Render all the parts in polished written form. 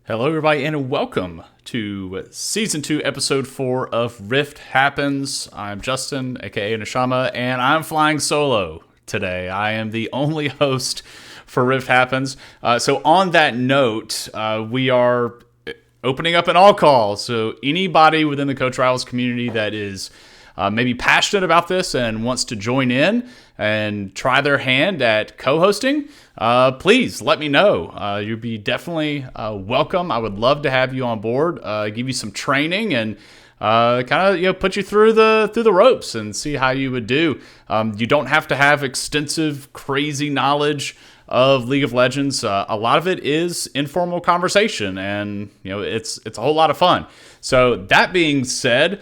Hello, everybody, and welcome to Season 2, Episode 4 of Rift Happens. I'm Justin, aka Nishama, and I'm flying solo today. I am the only host for Rift Happens. So on that note, we are opening up an all call. So anybody within the Coach Rivals community that is maybe passionate about this and wants to join in and try their hand at co-hosting, please let me know. You'd be definitely welcome. I would love to have you on board, give you some training, and kind of put you through the ropes and see how you would do. You don't have to have extensive, crazy knowledge of League of Legends. A lot of it is informal conversation, and it's a whole lot of fun. So that being said,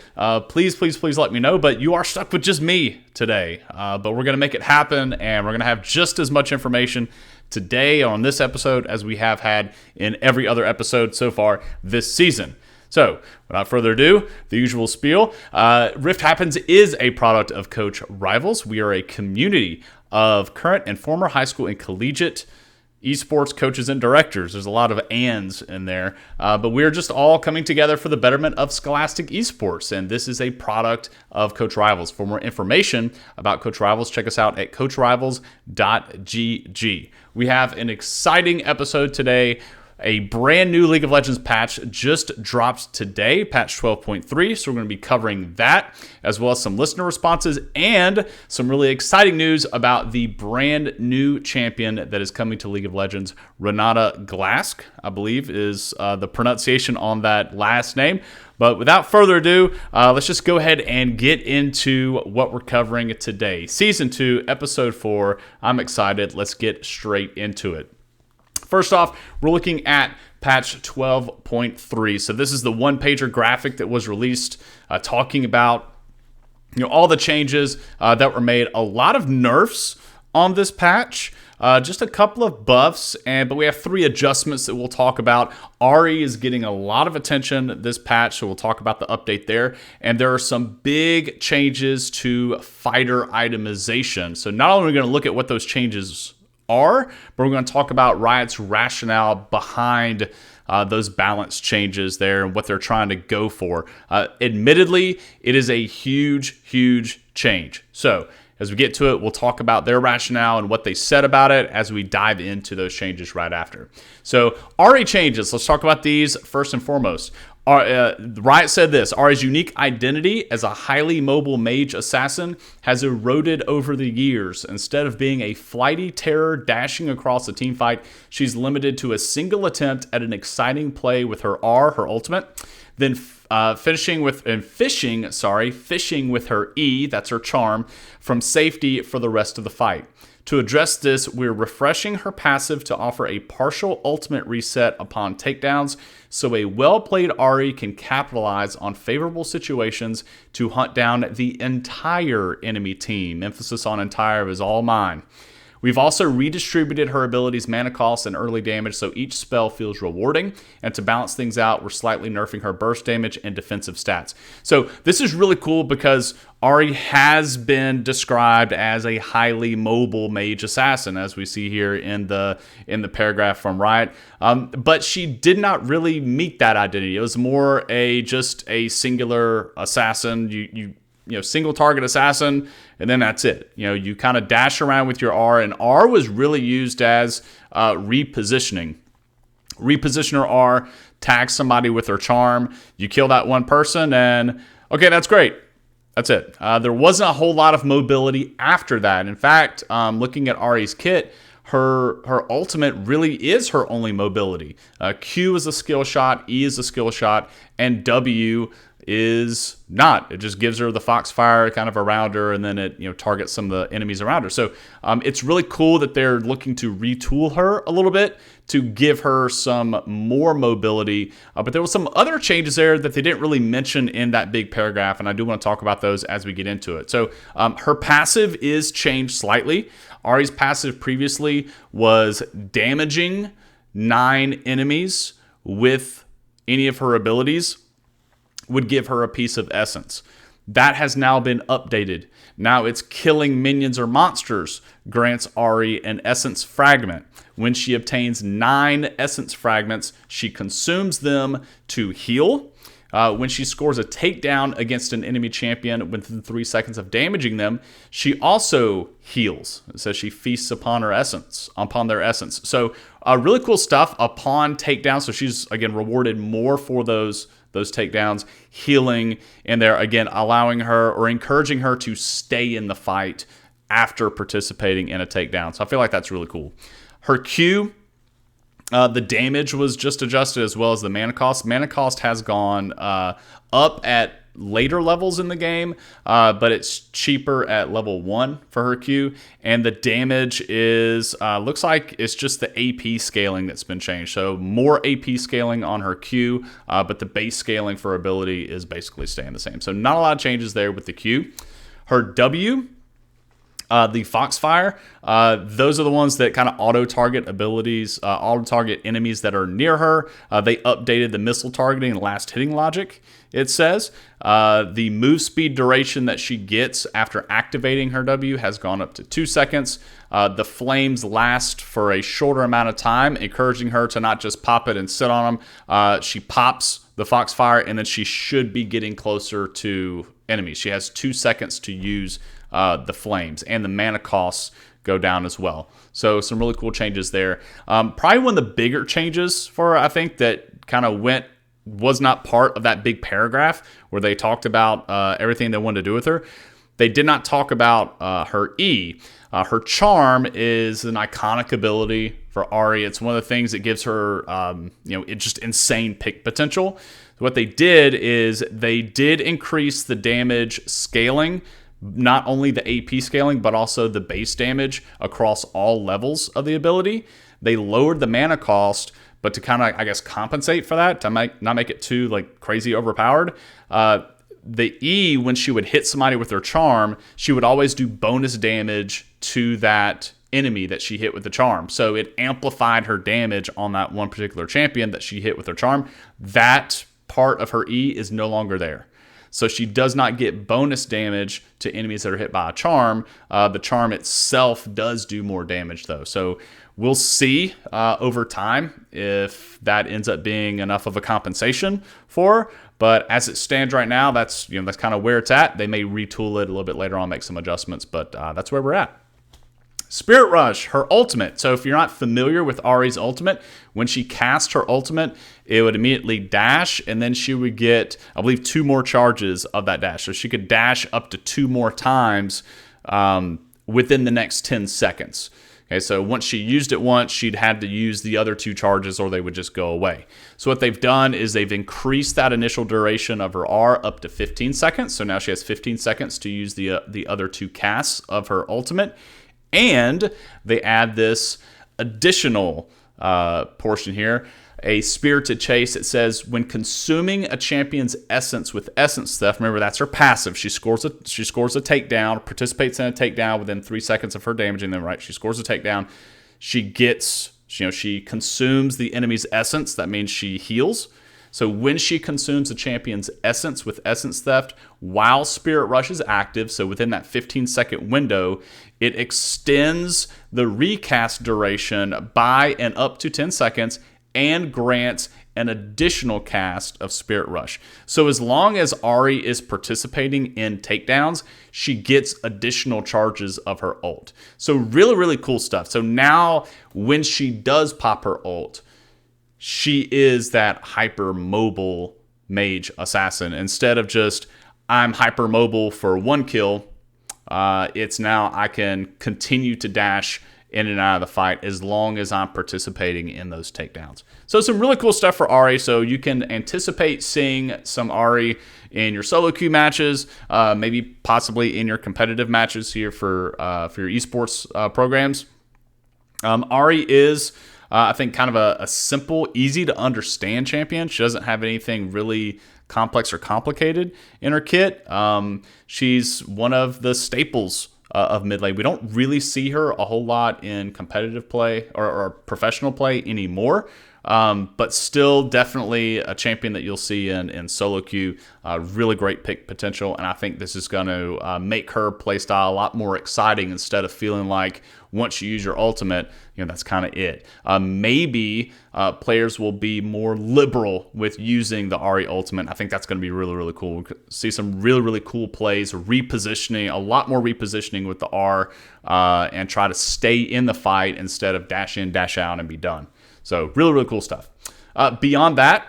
please let me know. But you are stuck with just me today. But we're going to make it happen, and we're going to have just as much information today on this episode as we have had in every other episode so far this season. So, without further ado, the usual spiel. Rift Happens is a product of Coach Rivals. We are a community of current and former high school and collegiate esports coaches and directors. There's a lot of ands in there, but we're just all coming together for the betterment of scholastic esports, and this is a product of Coach Rivals. For more information about Coach Rivals, check us out at coachrivals.gg. We have an exciting episode today. A brand new League of Legends patch just dropped today, patch 12.3, so we're going to be covering that, as well as some listener responses and some really exciting news about the brand new champion that is coming to League of Legends. Renata Galask, I believe, is the pronunciation on that last name. But without further ado, let's just go ahead and get into what we're covering today. Season 2, Episode 4. I'm excited. Let's get straight into it. First off, we're looking at patch 12.3. So this is the one-pager graphic that was released talking about all the changes that were made. A lot of nerfs on this patch, just a couple of buffs, but we have 3 adjustments that we'll talk about. Ahri is getting a lot of attention this patch, so we'll talk about the update there. And there are some big changes to fighter itemization. So not only are we going to look at what those changes are, but we're going to talk about Riot's rationale behind those balance changes there and what they're trying to go for. Admittedly, it is a huge change. So as we get to it, we'll talk about their rationale and what they said about it as we dive into those changes right after. So Ahri changes. Let's talk about these first and foremost. Riot said this: Ahri's unique identity as a highly mobile mage assassin has eroded over the years. Instead of being a flighty terror dashing across a team fight, she's limited to a single attempt at an exciting play with her R, her ultimate, then fishing with her E, that's her charm, from safety for the rest of the fight. To address this, we're refreshing her passive to offer a partial ultimate reset upon takedowns, so a well-played Ahri can capitalize on favorable situations to hunt down the entire enemy team. Emphasis on entire is all mine. We've also redistributed her abilities' mana cost and early damage so each spell feels rewarding, and to balance things out, we're slightly nerfing her burst damage and defensive stats. So this is really cool because Ahri has been described as a highly mobile mage assassin, as we see here in the paragraph from Riot, but she did not really meet that identity. It was more just a singular assassin. You single target assassin, and then that's it. You kind of dash around with your R, and R was really used as repositioning. Reposition her R, tag somebody with her charm, you kill that one person, and okay, that's great. That's it. There wasn't a whole lot of mobility after that. In fact, looking at Ahri's kit, her ultimate really is her only mobility. Q is a skill shot, E is a skill shot, and W is not. It just gives her the Foxfire kind of around her, and then it targets some of the enemies around her. So it's really cool that they're looking to retool her a little bit to give her some more mobility. But there was some other changes there that they didn't really mention in that big paragraph, and I do want to talk about those as we get into it. So her passive is changed slightly. Ahri's passive previously was damaging 9 enemies with any of her abilities would give her a piece of essence. That has now been updated. Now it's killing minions or monsters grants Ahri an essence fragment. When she obtains 9 essence fragments, she consumes them to heal. When she scores a takedown against an enemy champion within 3 seconds of damaging them, she also heals. It says she feasts upon their essence. So really cool stuff upon takedown. So she's, again, rewarded more for those takedowns, healing, and they're, again, allowing her or encouraging her to stay in the fight after participating in a takedown. So I feel like that's really cool. Her Q, the damage was just adjusted, as well as the mana cost. Mana cost has gone up at later levels in the game, but it's cheaper at level 1 for her Q. And the damage is, looks like it's just the AP scaling that's been changed. So more AP scaling on her Q, but the base scaling for ability is basically staying the same. So not a lot of changes there with the Q. Her W, the Foxfire, those are the ones that kind of auto-target abilities, auto-target enemies that are near her. They updated the missile targeting and last hitting logic, it says. The move speed duration that she gets after activating her W has gone up to 2 seconds. The flames last for a shorter amount of time, encouraging her to not just pop it and sit on them. She pops the Foxfire, and then she should be getting closer to enemies. She has 2 seconds to use the flames, and the mana costs go down as well. So some really cool changes there. Probably one of the bigger changes for her, I think, that kind of was not part of that big paragraph where they talked about everything they wanted to do with her. They did not talk about her E. Her Charm is an iconic ability for Ahri. It's one of the things that gives her, it's just insane pick potential. What they did is they did increase the damage scaling, not only the AP scaling, but also the base damage across all levels of the ability. They lowered the mana cost, but to kind of, I guess, compensate for that, to not make it too crazy overpowered, the E, when she would hit somebody with her charm, she would always do bonus damage to that enemy that she hit with the charm. So it amplified her damage on that one particular champion that she hit with her charm. That part of her E is no longer there. So she does not get bonus damage to enemies that are hit by a charm. The charm itself does do more damage, though. So we'll see over time if that ends up being enough of a compensation for her. But as it stands right now, that's kind of where it's at. They may retool it a little bit later on, make some adjustments, but that's where we're at. Spirit Rush, her ultimate. So if you're not familiar with Ahri's ultimate, when she cast her ultimate, it would immediately dash, and then she would get, I believe, 2 more charges of that dash. So she could dash up to 2 more times within the next 10 seconds. Okay, so once she used it once, she'd had to use the other 2 charges or they would just go away. So what they've done is they've increased that initial duration of her R up to 15 seconds. So now she has 15 seconds to use the other 2 casts of her ultimate. And they add this additional portion here, a Spirited Chase. It says, when consuming a champion's essence with Essence Theft, remember that's her passive. She scores a takedown, participates in a takedown within 3 seconds of her damaging them. Right, she scores a takedown. She gets, she consumes the enemy's essence. That means she heals. So when she consumes a champion's essence with Essence Theft while Spirit Rush is active, so within that 15-second window, it extends the recast duration by and up to 10 seconds and grants an additional cast of Spirit Rush. So as long as Ahri is participating in takedowns, she gets additional charges of her ult. So really, really cool stuff. So now when she does pop her ult, she is that hyper-mobile mage assassin. Instead of just, I'm hyper-mobile for 1 kill, it's now I can continue to dash in and out of the fight as long as I'm participating in those takedowns. So some really cool stuff for Ahri. So you can anticipate seeing some Ahri in your solo queue matches, maybe possibly in your competitive matches here for your esports programs. Ahri is, I think, kind of a simple, easy to understand champion. She doesn't have anything really complex or complicated in her kit. She's one of the staples of mid lane. We don't really see her a whole lot in competitive play or professional play anymore. but still definitely a champion that you'll see in solo queue. Really great pick potential, and I think this is going to make her playstyle a lot more exciting instead of feeling like once you use your ultimate, that's kind of it. Maybe players will be more liberal with using the Ahri ultimate. I think that's going to be really, really cool. We'll see some really, really cool plays, repositioning, a lot more repositioning with the R, and try to stay in the fight instead of dash in, dash out, and be done. So really, really cool stuff. Beyond that,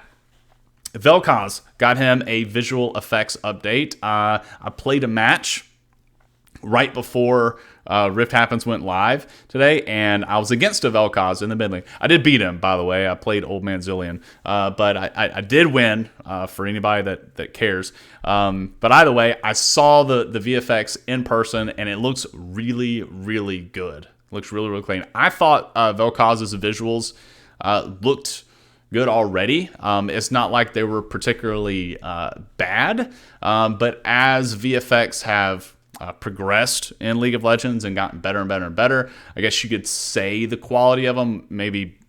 Vel'Koz got him a visual effects update. I played a match right before Rift Happens went live today, and I was against a Vel'Koz in the mid lane. I did beat him, by the way. I played Old Man Zillion, but I did win, for anybody that cares. But either way, I saw the VFX in person, and it looks really, really good. Looks really, really clean. I thought Vel'Koz's visuals looked good already. It's not like they were particularly bad, but as VFX have progressed in League of Legends and gotten better and better and better, I guess you could say the quality of them maybe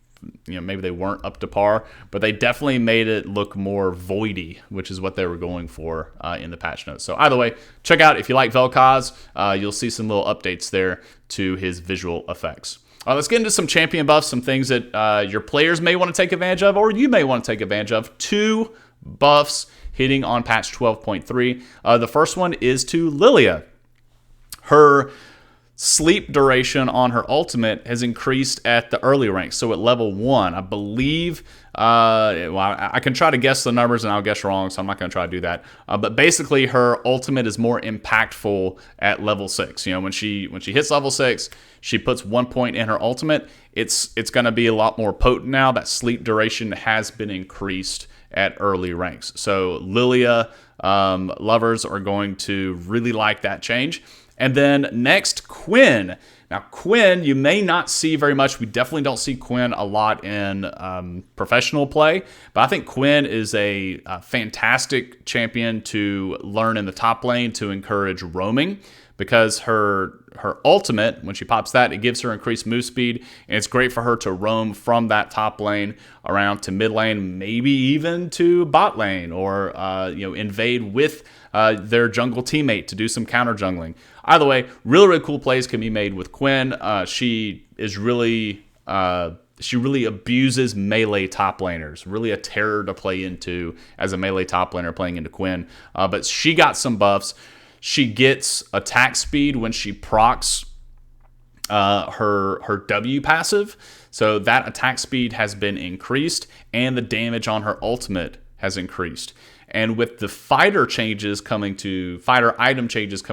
they weren't up to par, but they definitely made it look more voidy, which is what they were going for in the patch notes. So either way, check out if you like Vel'Koz. You'll see some little updates there to his visual effects. Let's get into some champion buffs, some things that your players may want to take advantage of, or you may want to take advantage of. 2 buffs hitting on patch 12.3. The first one is to Lilia. Her sleep duration on her ultimate has increased at the early ranks, so at level 1. I believe, I can try to guess the numbers and I'll guess wrong, so I'm not going to try to do that. But basically, her ultimate is more impactful at level 6. When she hits level 6, she puts 1 point in her ultimate. It's going to be a lot more potent now. That sleep duration has been increased at early ranks. So Lilia lovers are going to really like that change. And then next, Quinn. Now, Quinn, you may not see very much. We definitely don't see Quinn a lot in professional play, but I think Quinn is a fantastic champion to learn in the top lane to encourage roaming, because her ultimate, when she pops that, it gives her increased move speed, and it's great for her to roam from that top lane around to mid lane, maybe even to bot lane, or invade with their jungle teammate to do some counter jungling. Either way, really, really cool plays can be made with Quinn. She really abuses melee top laners. Really a terror to play into as a melee top laner playing into Quinn. But she got some buffs. She gets attack speed when she procs her W passive. So that attack speed has been increased, and the damage on her ultimate has increased. And with the fighter item changes coming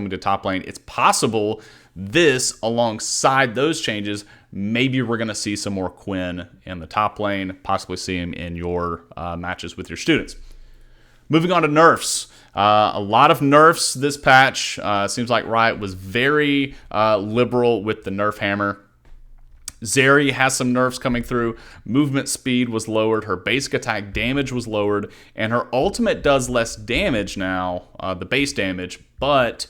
to top lane, it's possible this, alongside those changes, maybe we're going to see some more Quinn in the top lane, possibly see him in your matches with your students. Moving on to nerfs. A lot of nerfs this patch. Seems like Riot was very liberal with the nerf hammer. Zeri has some nerfs coming through. Movement speed was lowered. Her basic attack damage was lowered. And her ultimate does less damage now, the base damage, but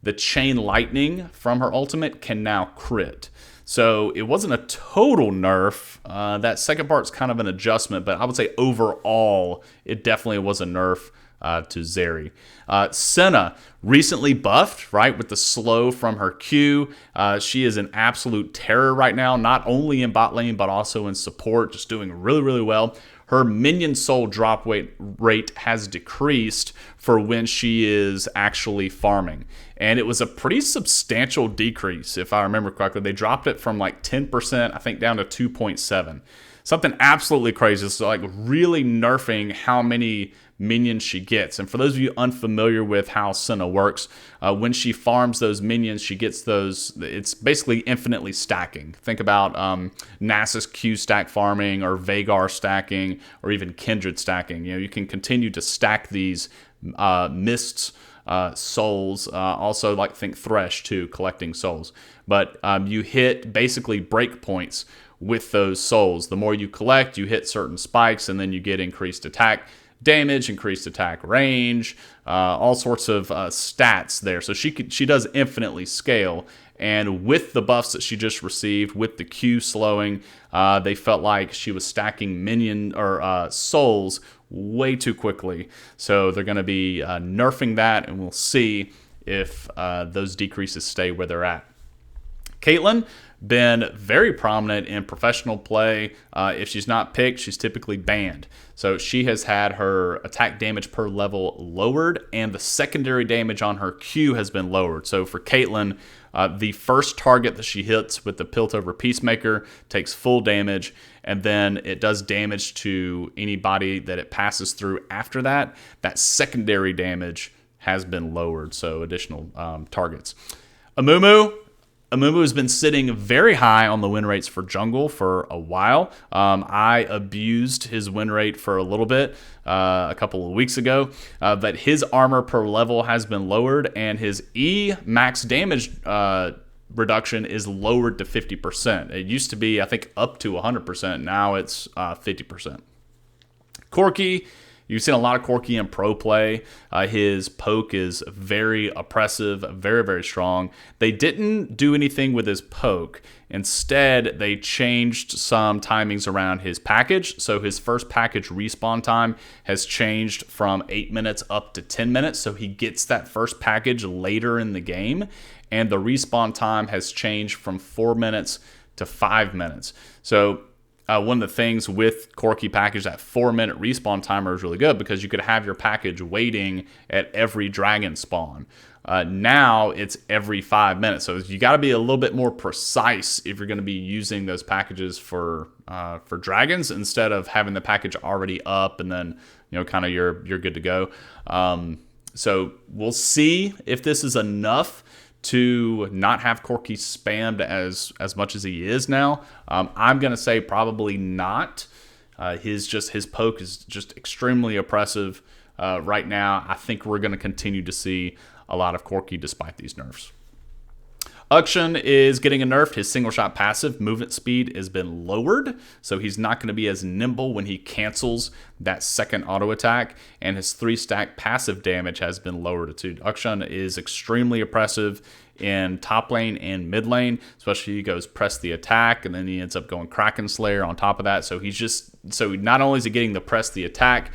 the chain lightning from her ultimate can now crit. So it wasn't a total nerf. That second part's kind of an adjustment, but I would say overall, it definitely was a nerf to Zeri. Senna recently buffed, right, with the slow from her Q. She is an absolute terror right now, not only in bot lane, but also in support, just doing really, really well. Her minion soul drop rate has decreased for when she is actually farming. And it was a pretty substantial decrease, if I remember correctly. They dropped it from like 10%, I think, down to 2.7. Something absolutely crazy. So like really nerfing how many minions she gets. And for those of you unfamiliar with how Senna works, when she farms those minions, she gets those, it's basically infinitely stacking. Think about Nasus Q stack farming, or Veigar stacking, or even Kindred stacking. You can continue to stack these mists, souls, also like think Thresh too, collecting souls. But you hit basically break points with those souls. The more you collect, you hit certain spikes, and then you get increased attack. damage, increased attack range, all sorts of stats there. So she does infinitely scale. And with the buffs that she just received, with the Q slowing, they felt like she was stacking souls way too quickly. So they're going to be nerfing that, and we'll see if those decreases stay where they're at. Caitlyn, been very prominent in professional play. If she's not picked, she's typically banned. So she has had her attack damage per level lowered, and the secondary damage on her Q has been lowered. So for Caitlyn, the first target that she hits with the Piltover Peacemaker takes full damage, and then it does damage to anybody that it passes through after that. That secondary damage has been lowered, so additional targets. Amumu has been sitting very high on the win rates for jungle for a while. I abused his win rate for a little bit a couple of weeks ago, but his armor per level has been lowered, and his E max damage reduction is lowered to 50%. It used to be, I think, up to 100%. Now it's 50%. Corki, you've seen a lot of Corki in pro play. His poke is very oppressive, very, very strong. They didn't do anything with his poke. Instead, they changed some timings around his package. So his first package respawn time has changed from 8 minutes up to 10 minutes. So he gets that first package later in the game. And the respawn time has changed from 4 minutes to 5 minutes. So one of the things with Corki package, that 4-minute respawn timer is really good because you could have your package waiting at every dragon spawn. Now it's every 5 minutes. So you got to be a little bit more precise if you're going to be using those packages for dragons, instead of having the package already up and then, kind of you're good to go. So we'll see if this is enough to not have Corki spammed as much as he is now. I'm going to say probably not. His poke is just extremely oppressive right now. I think we're going to continue to see a lot of Corki despite these nerfs. Ukshan is getting a nerf. His single shot passive movement speed has been lowered, so he's not going to be as nimble when he cancels that second auto attack, and his 3-stack passive damage has been lowered too. Ukshan is extremely oppressive in top lane and mid lane, especially he goes press the attack, and then he ends up going Kraken Slayer on top of that. So not only is he getting the press the attack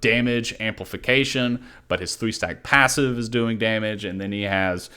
damage amplification, but his 3-stack passive is doing damage, and then he has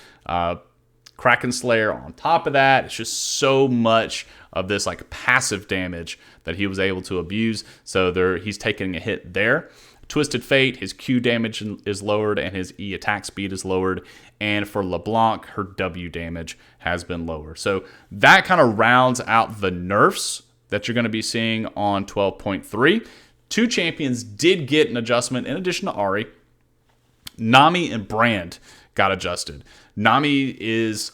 Kraken Slayer on top of that. It's just so much of this passive damage that he was able to abuse. So he's taking a hit there. Twisted Fate, his Q damage is lowered and his E attack speed is lowered. And for LeBlanc, her W damage has been lowered. So that kind of rounds out the nerfs that you're going to be seeing on 12.3. 2 champions did get an adjustment in addition to Ahri. Nami and Brand got adjusted. Nami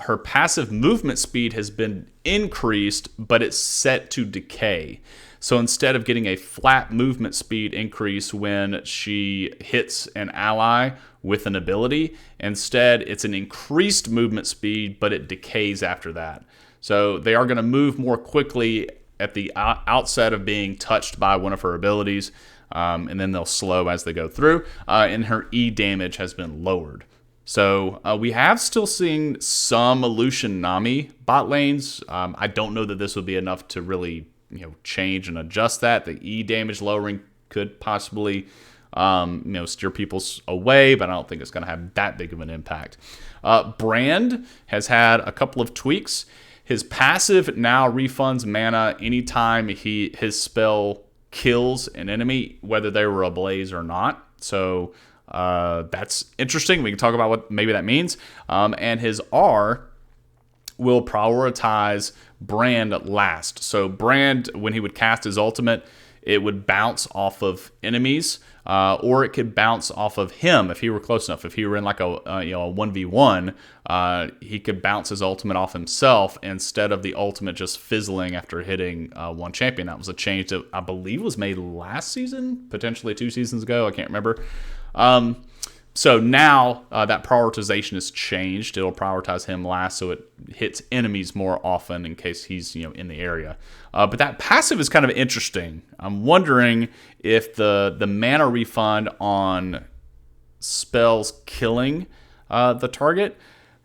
her passive movement speed has been increased, but it's set to decay. So instead of getting a flat movement speed increase when she hits an ally with an ability, instead it's an increased movement speed, but it decays after that. So they are going to move more quickly at the outset of being touched by one of her abilities, and then they'll slow as they go through, and her E damage has been lowered. So we have still seen some Aleutian Nami bot lanes. I don't know that this would be enough to really change and adjust that. The E damage lowering could possibly steer people away, but I don't think it's going to have that big of an impact. Brand has had a couple of tweaks. His passive now refunds mana anytime his spell kills an enemy, whether they were ablaze or not. So that's interesting. We can talk about what maybe that means. And his R will prioritize Brand last. So Brand, when he would cast his ultimate, it would bounce off of enemies, or it could bounce off of him if he were close enough. If he were in a 1v1, he could bounce his ultimate off himself instead of the ultimate just fizzling after hitting one champion. That was a change that I believe was made last season, potentially 2 seasons ago. I can't remember. So now that prioritization has changed. It'll prioritize him last, so it hits enemies more often in case he's in the area. But that passive is kind of interesting. I'm wondering if the mana refund on spells killing the target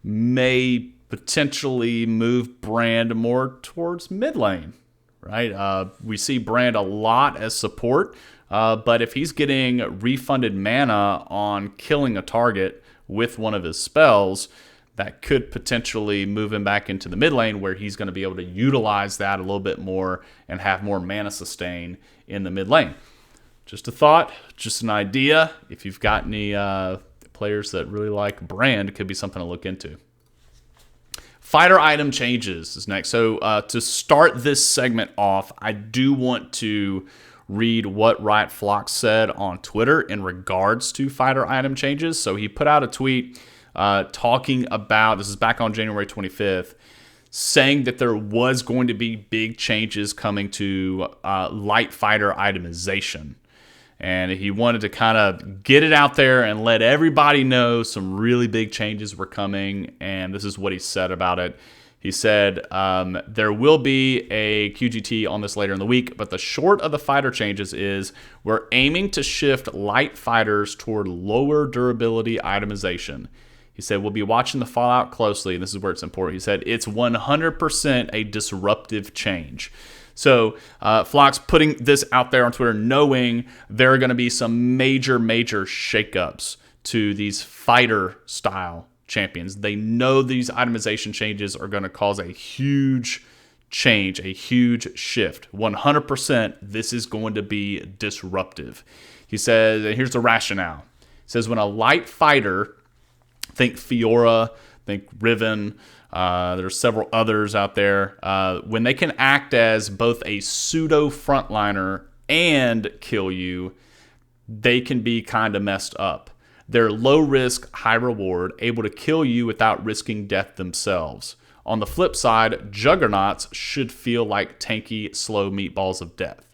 may potentially move Brand more towards mid lane, right? We see Brand a lot as support. But if he's getting refunded mana on killing a target with one of his spells, that could potentially move him back into the mid lane where he's going to be able to utilize that a little bit more and have more mana sustain in the mid lane. Just a thought, just an idea. If you've got any players that really like Brand, it could be something to look into. Fighter item changes is next. So to start this segment off, I do want to read what Riot Flox said on Twitter in regards to fighter item changes. So he put out a tweet talking about, this is back on January 25th, saying that there was going to be big changes coming to light fighter itemization. And he wanted to kind of get it out there and let everybody know some really big changes were coming. And this is what he said about it. He said, there will be a QGT on this later in the week, but the short of the fighter changes is we're aiming to shift light fighters toward lower durability itemization. He said, we'll be watching the fallout closely, and this is where it's important. He said, it's 100% a disruptive change. So Flox putting this out there on Twitter, knowing there are going to be some major shakeups to these fighter-style champions. They know these itemization changes are going to cause a huge change, a huge shift. 100%, this is going to be disruptive. He says, and here's the rationale. He says, when a light fighter, think Fiora, think Riven, there's several others out there, when they can act as both a pseudo frontliner and kill you, they can be kind of messed up. They're low risk, high reward, able to kill you without risking death themselves. On the flip side, juggernauts should feel like tanky, slow meatballs of death.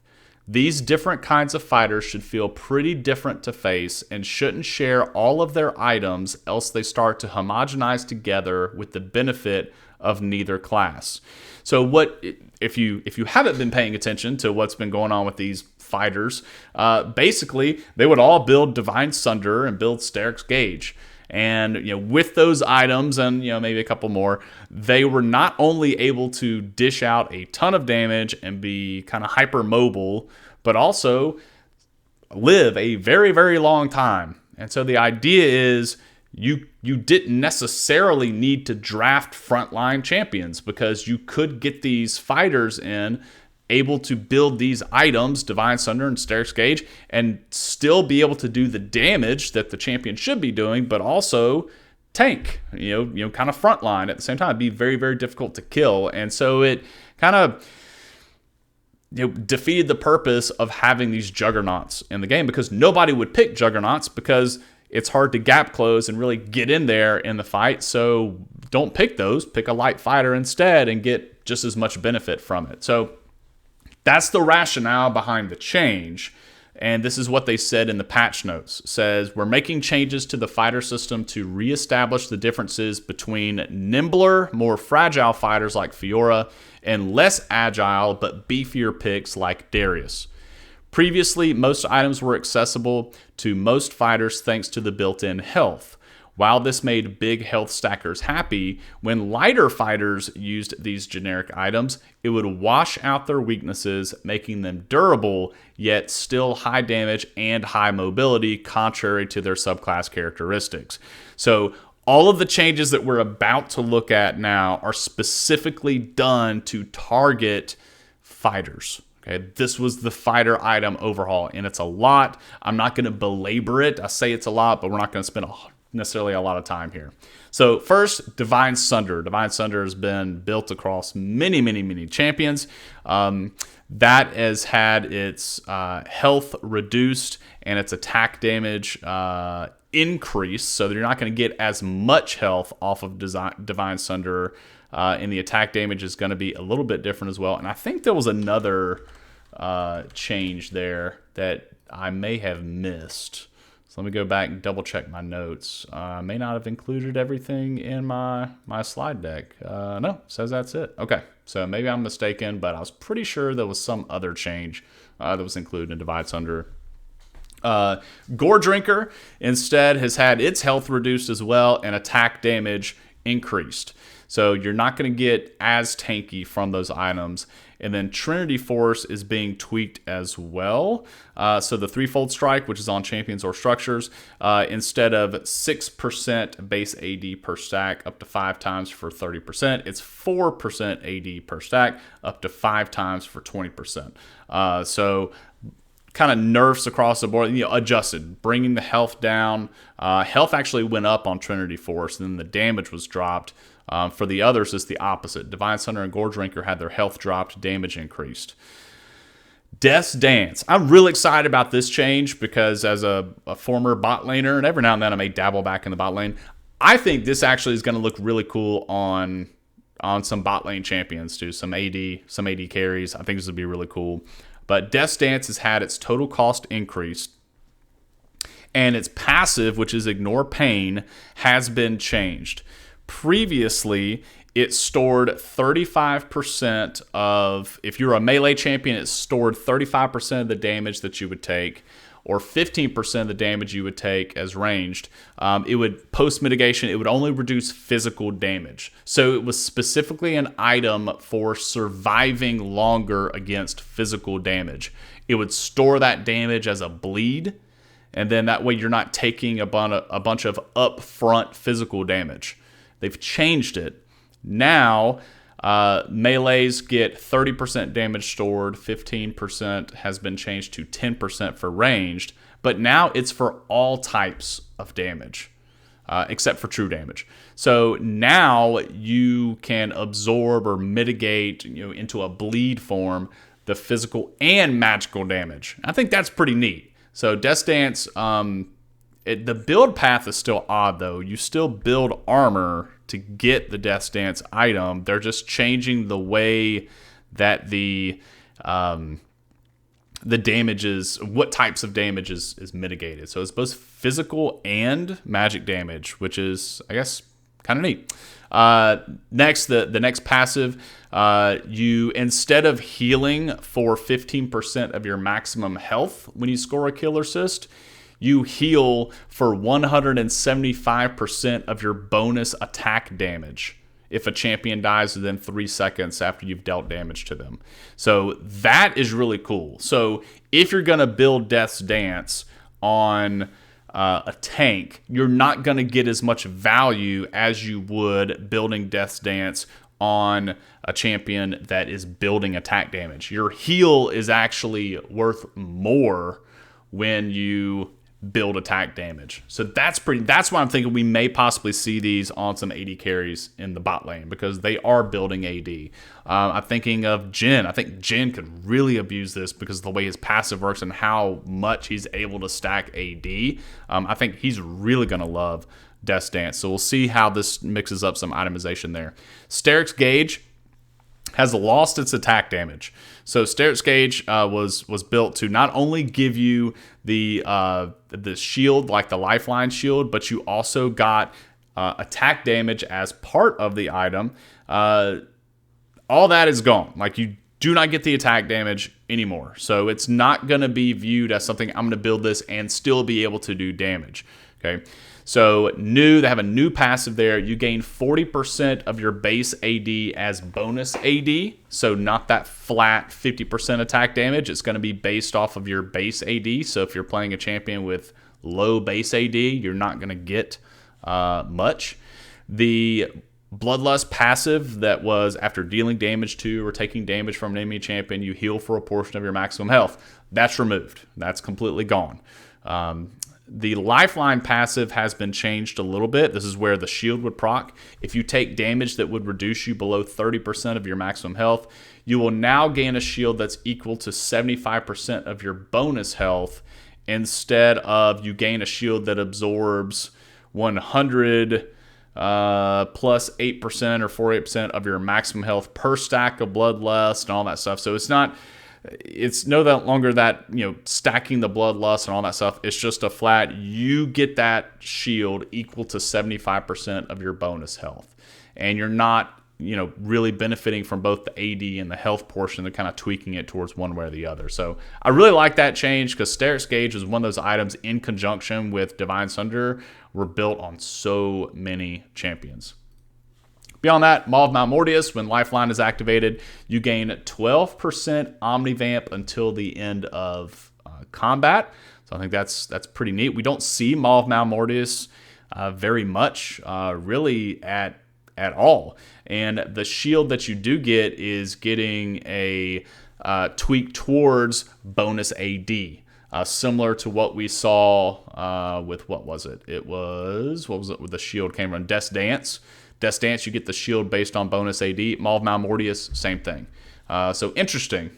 These different kinds of fighters should feel pretty different to face and shouldn't share all of their items, else they start to homogenize together with the benefit of neither class. So what if you haven't been paying attention to what's been going on with these fighters, basically they would all build Divine Sunder and build Steric's Gauge. And with those items and maybe a couple more, they were not only able to dish out a ton of damage and be kind of hyper mobile, but also live a very, very long time. And so the idea is you didn't necessarily need to draft frontline champions, because you could get these fighters in able to build these items, Divine Sunder and Steric's Gauge, and still be able to do the damage that the champion should be doing, but also tank, kind of frontline at the same time. It'd be very, very difficult to kill. And so it kind of defeated the purpose of having these juggernauts in the game, because nobody would pick juggernauts because it's hard to gap close and really get in there in the fight. So don't pick those. Pick a light fighter instead and get just as much benefit from it. So that's the rationale behind the change. And this is what they said in the patch notes. It says, we're making changes to the fighter system to reestablish the differences between nimbler, more fragile fighters like Fiora and less agile but beefier picks like Darius. Previously, most items were accessible to most fighters thanks to the built-in health. While this made big health stackers happy, when lighter fighters used these generic items, it would wash out their weaknesses, making them durable, yet still high damage and high mobility, contrary to their subclass characteristics. So all of the changes that we're about to look at now are specifically done to target fighters. Okay, this was the fighter item overhaul, and it's a lot. I'm not going to belabor it. I say it's a lot, but we're not going to spend necessarily a lot of time here. So first, Divine Sunder. Divine Sunder has been built across many champions. That has had its health reduced and its attack damage increased, so that you're not going to get as much health off of Divine Sunder, and the attack damage is going to be a little bit different as well. And I think there was another change there that I may have missed. So let me go back and double check my notes. I may not have included everything in my slide deck. No, it says that's it. Okay, so maybe I'm mistaken, but I was pretty sure there was some other change that was included in Divide Sunder. Gore Drinker instead has had its health reduced as well and attack damage increased. So you're not going to get as tanky from those items. And then Trinity Force is being tweaked as well. So the threefold strike, which is on champions or structures, instead of 6% base AD per stack up to 5 times for 30%, it's 4% AD per stack up to 5 times for 20%. So kind of nerfs across the board, adjusted, bringing the health down. Health actually went up on Trinity Force, and then the damage was dropped. For the others, it's the opposite. Divine Sunder and Gore Drinker had their health dropped, damage increased. Death's Dance. I'm really excited about this change because as a former bot laner, and every now and then I may dabble back in the bot lane, I think this actually is going to look really cool on some bot lane champions too, some AD carries. I think this would be really cool. But Death's Dance has had its total cost increased, and its passive, which is Ignore Pain, has been changed. Previously, it stored 35% of, if you're a melee champion, it stored 35% of the damage that you would take, or 15% of the damage you would take as ranged. It would, post-mitigation, it would only reduce physical damage. So it was specifically an item for surviving longer against physical damage. It would store that damage as a bleed, and then that way you're not taking a bunch of upfront physical damage. They've changed it. Now, melees get 30% damage stored, 15% has been changed to 10% for ranged, but now it's for all types of damage, except for true damage. So now you can absorb or mitigate, into a bleed form, the physical and magical damage. I think that's pretty neat. So Death's Dance, the build path is still odd though. You still build armor to get the Death's Dance item. They're just changing the way that the damages, what types of damage is mitigated. So it's both physical and magic damage, which is, I guess, kind of neat. Next, the next passive, you, instead of healing for 15% of your maximum health when you score a kill or assist, you heal for 175% of your bonus attack damage if a champion dies within 3 seconds after you've dealt damage to them. So that is really cool. So if you're going to build Death's Dance on a tank, you're not going to get as much value as you would building Death's Dance on a champion that is building attack damage. Your heal is actually worth more when you build attack damage. So that's why I'm thinking we may possibly see these on some AD carries in the bot lane, because they are building AD. I'm thinking of Jhin. I think Jhin could really abuse this because of the way his passive works and how much he's able to stack AD. I think he's really going to love Death's Dance. So we'll see how this mixes up some itemization there. Steric's Gauge has lost its attack damage. So Steric's Gauge was built to not only give you the shield, like the lifeline shield, but you also got attack damage as part of the item. All that is gone. Like, you do not get the attack damage anymore. So it's not going to be viewed as something I'm going to build this and still be able to do damage. Okay. So they have a new passive there. You gain 40% of your base AD as bonus AD. So not that flat 50% attack damage. It's going to be based off of your base AD. So if you're playing a champion with low base AD, you're not going to get much. The Bloodlust passive that was after dealing damage to or taking damage from an enemy champion, you heal for a portion of your maximum health. That's removed. That's completely gone. The Lifeline passive has been changed a little bit. This is where the shield would proc. If you take damage that would reduce you below 30% of your maximum health, you will now gain a shield that's equal to 75% of your bonus health, instead of you gain a shield that absorbs 100 plus 8% or 48% of your maximum health per stack of Bloodlust and all that stuff. So it's not it's no longer that, stacking the bloodlust and all that stuff. It's just a flat, you get that shield equal to 75% of your bonus health. And you're not, really benefiting from both the AD and the health portion. They're kind of tweaking it towards one way or the other. So I really like that change because Sterix Gauge is one of those items in conjunction with Divine Sunder were built on so many champions. Beyond that, Maw of Malmortius, when Lifeline is activated, you gain 12% Omnivamp until the end of combat. So I think that's pretty neat. We don't see Maw of Malmortius very much, really at all. And the shield that you do get is getting a tweak towards bonus AD. Similar to what we saw with, what was it? With the shield came from Death's Dance. Death's Dance, you get the shield based on bonus AD. Maw of Malmortius, same thing. So interesting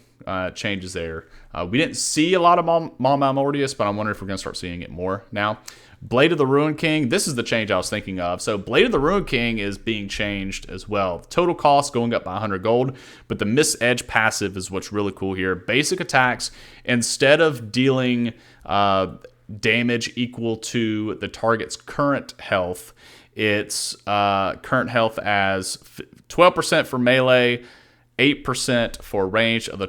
changes there. We didn't see a lot of Maw of Malmortius, but I'm wondering if we're going to start seeing it more now. Blade of the Ruin King, this is the change I was thinking of. So Blade of the Ruin King is being changed as well. Total cost going up by 100 gold, but the Miss Edge passive is what's really cool here. Basic attacks, instead of dealing damage equal to the target's current health, it's current health as 12% for melee, 8% for range of the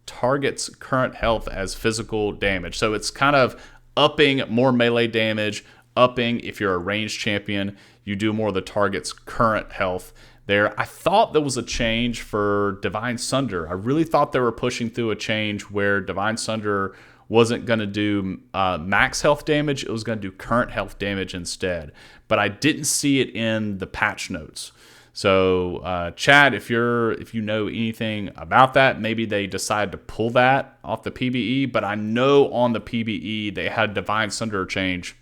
target's current health as physical damage. So it's kind of upping more melee damage, upping if you're a ranged champion, you do more of the target's current health there. I thought there was a change for Divine Sunder. I really thought they were pushing through a change where Divine Sunder wasn't going to do max health damage. It was going to do current health damage instead. But I didn't see it in the patch notes. So, Chad, if you know anything about that, maybe they decided to pull that off the PBE. But I know on the PBE they had Divine Sunder change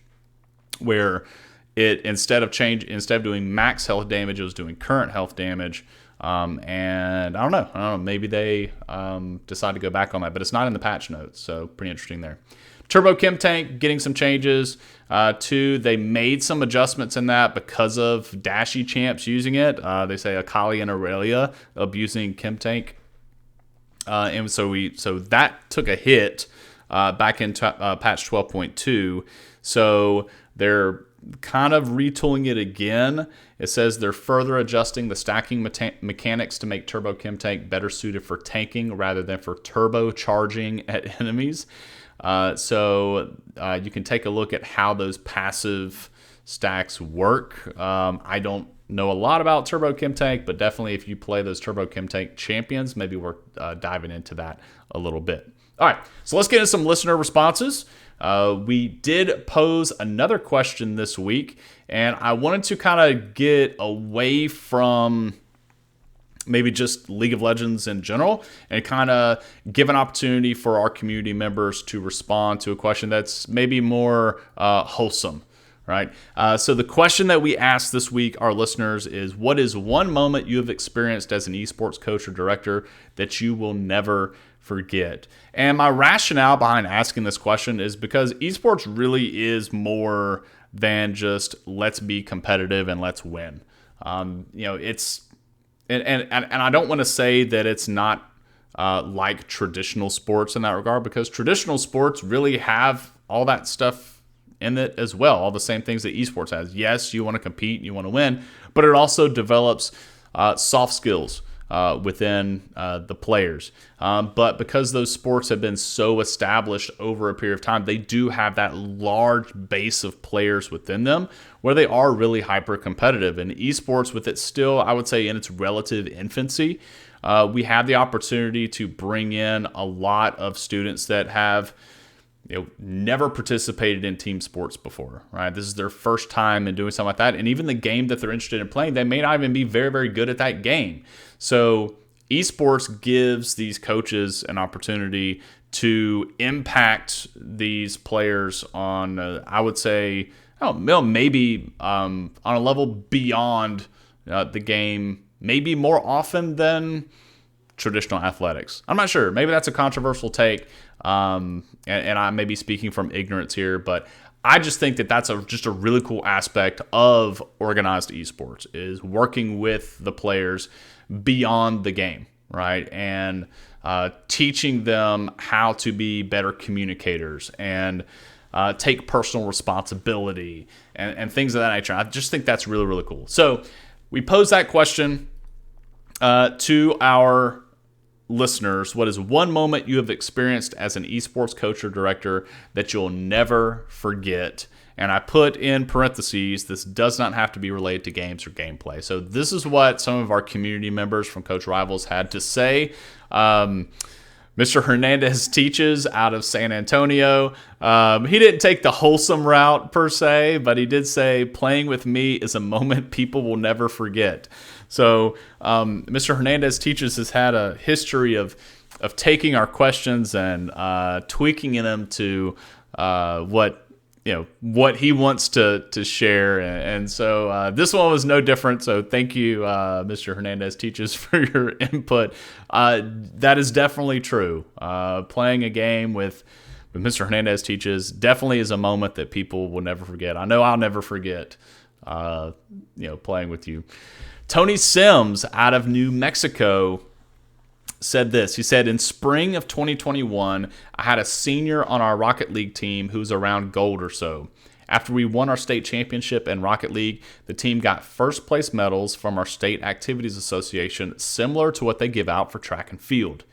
where it instead of doing max health damage, it was doing current health damage. And I don't know. Maybe they decide to go back on that, but it's not in the patch notes. So pretty interesting there. Turbo Chem Tank getting some changes. They made some adjustments in that because of Dashy champs using it. They say Akali and Aurelia abusing Chem Tank. And so that took a hit back in patch 12.2. So they're kind of retooling it again. It says they're further adjusting the stacking mechanics to make Turbo Chem Tank better suited for tanking rather than for turbocharging at enemies. So you can take a look at how those passive stacks work. I don't know a lot about Turbo Chem Tank, but definitely if you play those Turbo Chem Tank champions, maybe we're diving into that a little bit. All right, so let's get into some listener responses. We did pose another question this week, and I wanted to kind of get away from maybe just League of Legends in general and kind of give an opportunity for our community members to respond to a question that's maybe more wholesome, right? So the question that we asked this week, our listeners, is what is one moment you have experienced as an esports coach or director that you will never forget? And my rationale behind asking this question is because esports really is more than just let's be competitive and let's win. It's and I don't want to say that it's not like traditional sports in that regard, because traditional sports really have all that stuff in it as well, all the same things that esports has. Yes, you want to compete and you want to win, but it also develops soft skills within the players. But because those sports have been so established over a period of time, they do have that large base of players within them where they are really hyper competitive. And esports, with it still, I would say, in its relative infancy, we have the opportunity to bring in a lot of students that have never participated in team sports before, right? This is their first time in doing something like that. And even the game that they're interested in playing, they may not even be very, very good at that game. So esports gives these coaches an opportunity to impact these players on, I would say, maybe on a level beyond the game, maybe more often than traditional athletics. I'm not sure. Maybe that's a controversial take, and I may be speaking from ignorance here, but I just think that that's just a really cool aspect of organized esports, is working with the players beyond the game, right? And teaching them how to be better communicators and take personal responsibility and things of that nature. I just think that's really, really cool. So we pose that question to our listeners. What is one moment you have experienced as an esports coach or director that you'll never forget? And I put in parentheses, this does not have to be related to games or gameplay. So this is what some of our community members from Coach Rivals had to say. Mr. Hernandez teaches out of San Antonio. He didn't take the wholesome route per se, but he did say, playing with me is a moment people will never forget. So Mr. Hernandez teaches has had a history of taking our questions and tweaking them to what he wants to share. And so this one was no different. So thank you, Mr. Hernandez teaches, for your input. That is definitely true. Playing a game with Mr. Hernandez teaches definitely is a moment that people will never forget. I know I'll never forget, playing with you. Tony Sims out of New Mexico said this. He said, in spring of 2021, I had a senior on our Rocket League team who was around gold or so. After we won our state championship in Rocket League, the team got first place medals from our state activities association, similar to what they give out for track and field.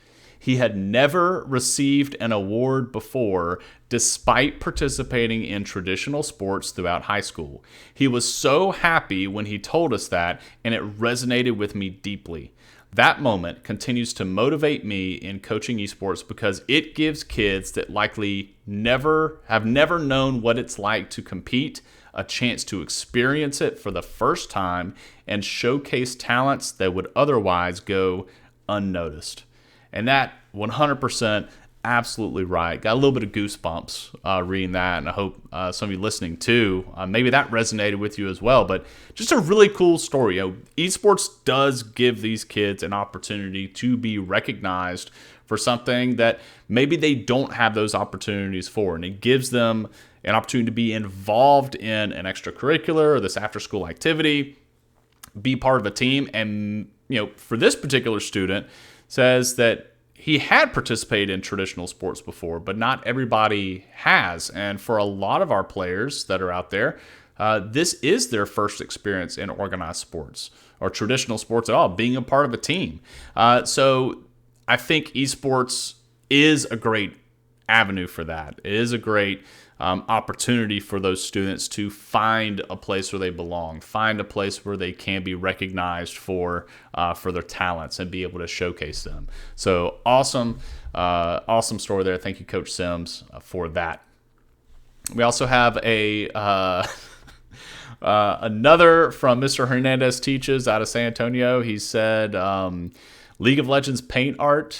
He had never received an award before, despite participating in traditional sports throughout high school. He was so happy when he told us that, and it resonated with me deeply. That moment continues to motivate me in coaching esports because it gives kids that likely have never known what it's like to compete a chance to experience it for the first time and showcase talents that would otherwise go unnoticed. And that 100% absolutely right. Got a little bit of goosebumps reading that, and I hope some of you listening too, maybe that resonated with you as well. But just a really cool story. Esports does give these kids an opportunity to be recognized for something that maybe they don't have those opportunities for, and it gives them an opportunity to be involved in an extracurricular or this after-school activity, be part of a team. And for this particular student, says that he had participated in traditional sports before, but not everybody has. And for a lot of our players that are out there, this is their first experience in organized sports or traditional sports at all, being a part of a team. So I think esports is a great avenue for that. It is a great opportunity for those students to find a place where they belong, find a place where they can be recognized for their talents and be able to showcase them. So awesome story there. Thank you, Coach Sims, for that. We also have another from Mr. Hernandez Teaches out of San Antonio. He said, League of Legends paint art,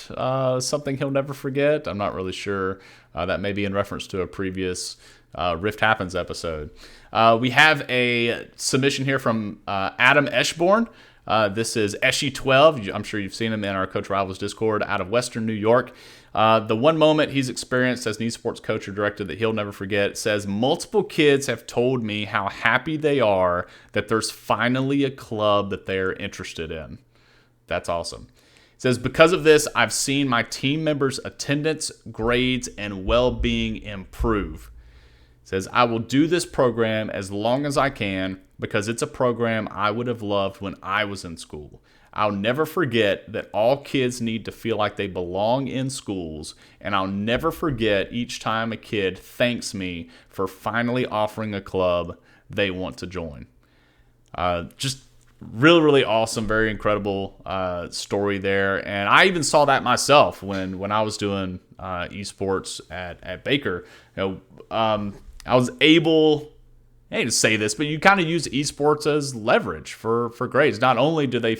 something he'll never forget. I'm not really sure. That may be in reference to a previous Rift Happens episode. We have a submission here from Adam Eschborn. This is Eshy12. I'm sure you've seen him in our Coach Rivals Discord out of Western New York. The one moment he's experienced as an esports coach or director that he'll never forget says, multiple kids have told me how happy they are that there's finally a club that they're interested in. That's awesome. It says, because of this, I've seen my team members' attendance, grades, and well-being improve. It says, I will do this program as long as I can because it's a program I would have loved when I was in school. I'll never forget that all kids need to feel like they belong in schools, and I'll never forget each time a kid thanks me for finally offering a club they want to join. Just really, really awesome, very incredible story there. And I even saw that myself when I was doing esports at Baker. I was able, I hate to say this, but you kind of use esports as leverage for grades. Not only do they,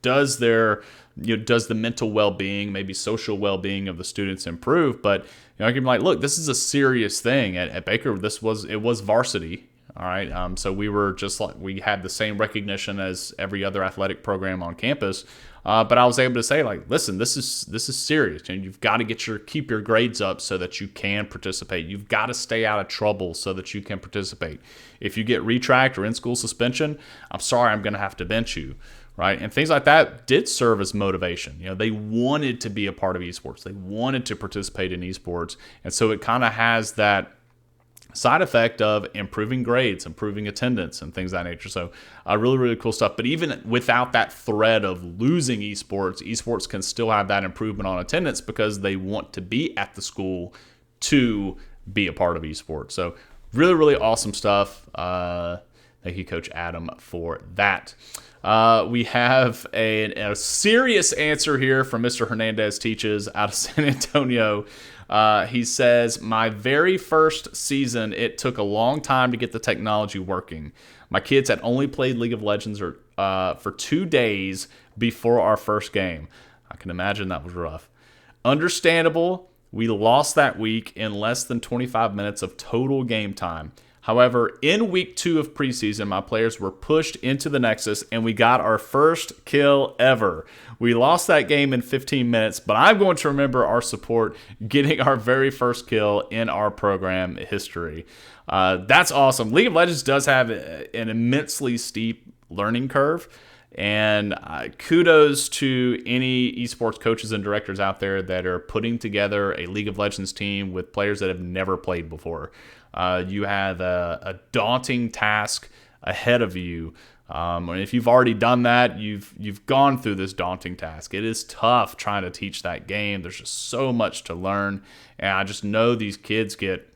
does the mental well-being, maybe social well-being of the students improve, but I can be like, look, this is a serious thing. At Baker, it was varsity. All right. So we had the same recognition as every other athletic program on campus. But I was able to say, listen, this is serious, and you've got to keep your grades up so that you can participate. You've got to stay out of trouble so that you can participate. If you get retract or in-school suspension, I'm sorry, I'm going to have to bench you. right? And things like that did serve as motivation. They wanted to be a part of esports. They wanted to participate in esports. And so it kind of has that side effect of improving grades, improving attendance, and things of that nature. So really, really cool stuff. But even without that threat of losing esports can still have that improvement on attendance because they want to be at the school to be a part of esports. So really, really awesome stuff. Thank you, Coach Adam, for that. We have a serious answer here from Mr. Hernandez Teaches out of San Antonio. He says, my very first season, it took a long time to get the technology working. My kids had only played League of Legends for 2 days before our first game. I can imagine that was rough. Understandable, we lost that week in less than 25 minutes of total game time. However, in week 2 of preseason, my players were pushed into the Nexus and we got our first kill ever. We lost that game in 15 minutes, but I'm going to remember our support getting our very first kill in our program history. That's awesome. League of Legends does have an immensely steep learning curve. And kudos to any esports coaches and directors out there that are putting together a League of Legends team with players that have never played before. You have a daunting task ahead of you. And if you've already done that, you've gone through this daunting task. It is tough trying to teach that game. There's just so much to learn. And I just know these kids get,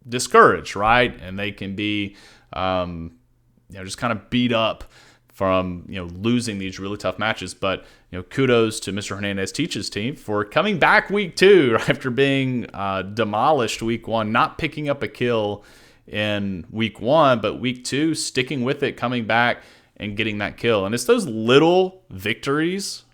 discouraged, right? And they can be, just kind of beat up from losing these really tough matches. But kudos to Mr. Hernandez Teaches team for coming back week 2 after being demolished week 1, not picking up a kill in week 1, but week 2 sticking with it, coming back and getting that kill. And it's those little victories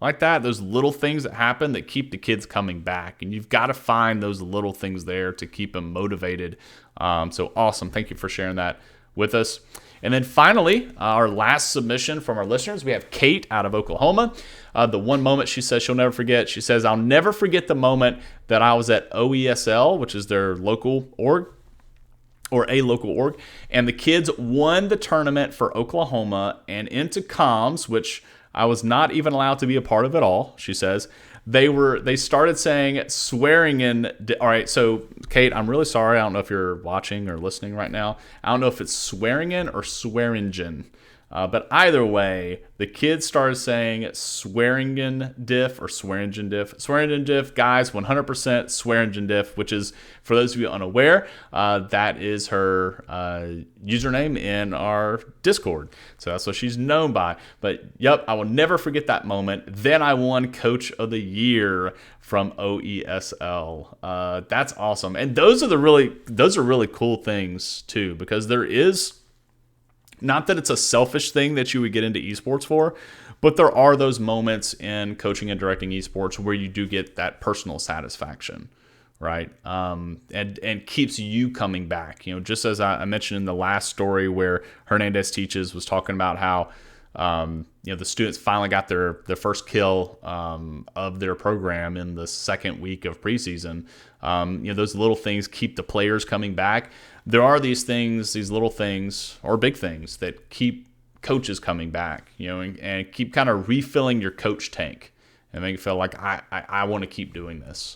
like that, those little things that happen that keep the kids coming back. And you've got to find those little things there to keep them motivated. So awesome. Thank you for sharing that with us. And then finally, our last submission from our listeners, we have Kate out of Oklahoma. The one moment she says she'll never forget. She says, I'll never forget the moment that I was at OESL, which is their local org, or a local org, and the kids won the tournament for Oklahoma and into comms, which I was not even allowed to be a part of at all, she says. They started saying swearing in. All right, so Kate, I'm really sorry. I don't know if you're watching or listening right now. I don't know if it's swearing in or swearingen. But either way, the kids started saying swearingen diff or swearingen diff. Swearingen diff, guys, 100% swearingen diff, which is, for those of you unaware, that is her username in our Discord. So that's what she's known by. But yep, I will never forget that moment. Then I won Coach of the Year from OESL. That's awesome. And those are really cool things too, because there is, not that it's a selfish thing that you would get into esports for, but there are those moments in coaching and directing esports where you do get that personal satisfaction, right? And keeps you coming back. Just as I mentioned in the last story where Hernandez Teaches was talking about how the students finally got their first kill of their program in the second week of preseason. Those little things keep the players coming back. There are these things, these little things or big things that keep coaches coming back, and keep kind of refilling your coach tank and make it feel like I want to keep doing this.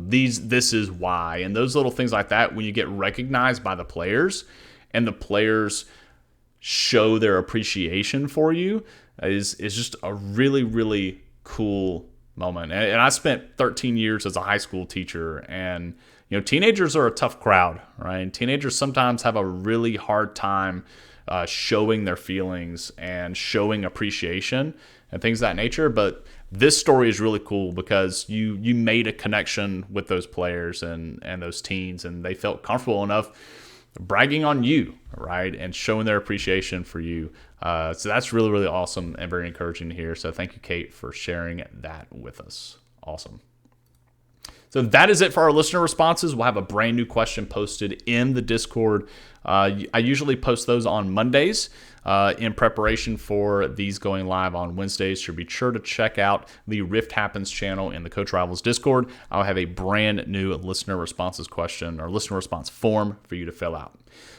This is why. And those little things like that, when you get recognized by the players and the players show their appreciation for you, is just a really, really cool moment. And I spent 13 years as a high school teacher, and teenagers are a tough crowd, right? Teenagers sometimes have a really hard time showing their feelings and showing appreciation and things of that nature. But this story is really cool because you made a connection with those players and those teens, and they felt comfortable enough bragging on you, right, and showing their appreciation for you. So that's really, really awesome and very encouraging to hear. So thank you, Kate, for sharing that with us. Awesome. So that is it for our listener responses. We'll have a brand new question posted in the Discord I usually post those on Mondays in preparation for these going live on Wednesdays. So be sure to check out the Rift Happens channel in the Coach Rivals Discord. I'll have a brand new listener responses question or listener response form for you to fill out.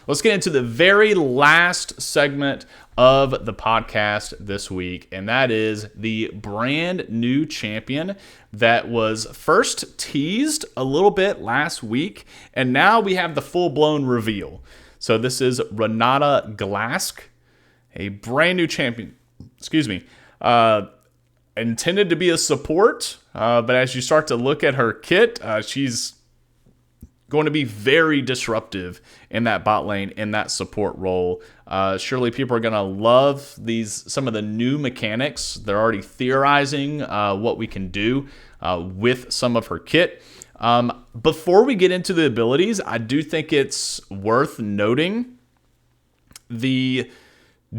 Let's get into the very last segment of the podcast this week, and that is the brand new champion that was first teased a little bit last week, and now we have the full-blown reveal. So this is Renata Galask, a brand new champion, intended to be a support, but as you start to look at her kit, she's going to be very disruptive in that bot lane, in that support role. Surely people are going to love some of the new mechanics. They're already theorizing what we can do with some of her kit. Before we get into the abilities, I do think it's worth noting the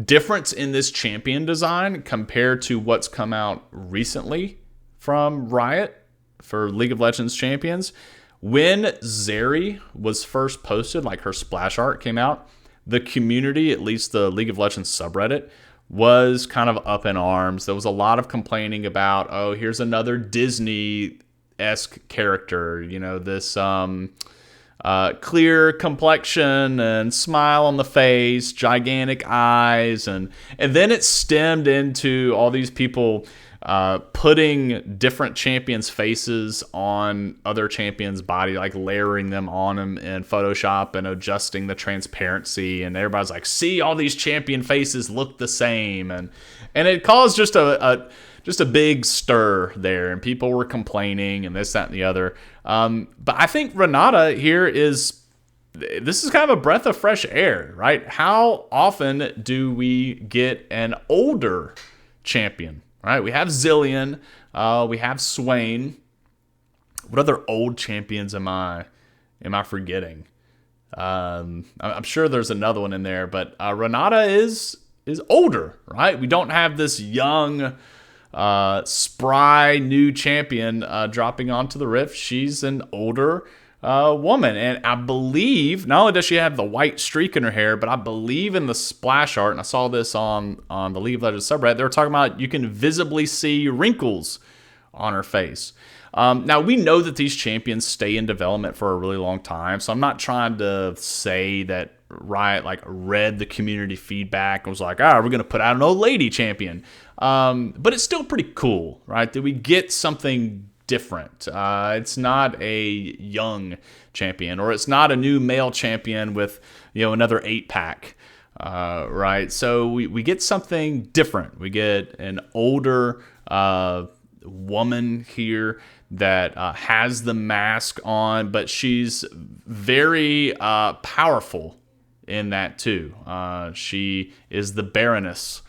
difference in this champion design compared to what's come out recently from Riot for League of Legends champions. When Zeri was first posted, like her splash art came out, the community, at least the League of Legends subreddit, was kind of up in arms. There was a lot of complaining about, oh, here's another Disney-esque character, this clear complexion and smile on the face, gigantic eyes, and then it stemmed into all these people putting different champions' faces on other champions' body, like layering them on them in Photoshop and adjusting the transparency. And everybody's like, see, all these champion faces look the same. And it caused just a big stir there. And people were complaining and this, that, and the other. But I think Renata here this is kind of a breath of fresh air, right? How often do we get an older champion? Right, we have Zillion, we have Swain. What other old champions am I forgetting? I'm sure there's another one in there, but Renata is older, right? We don't have this young, spry new champion dropping onto the Rift. She's an older woman, and I believe not only does she have the white streak in her hair, but I believe in the splash art, and I saw this on the League of Legends subreddit, they were talking about you can visibly see wrinkles on her face. Now we know that these champions stay in development for a really long time, so I'm not trying to say that Riot read the community feedback and was like, we're going to put out an old lady champion, but it's still pretty cool, right? That we get something different. It's not a young champion, or it's not a new male champion with another 8-pack, right? So we get something different. We get an older woman here that has the mask on, but she's very powerful in that too. She is the Baroness,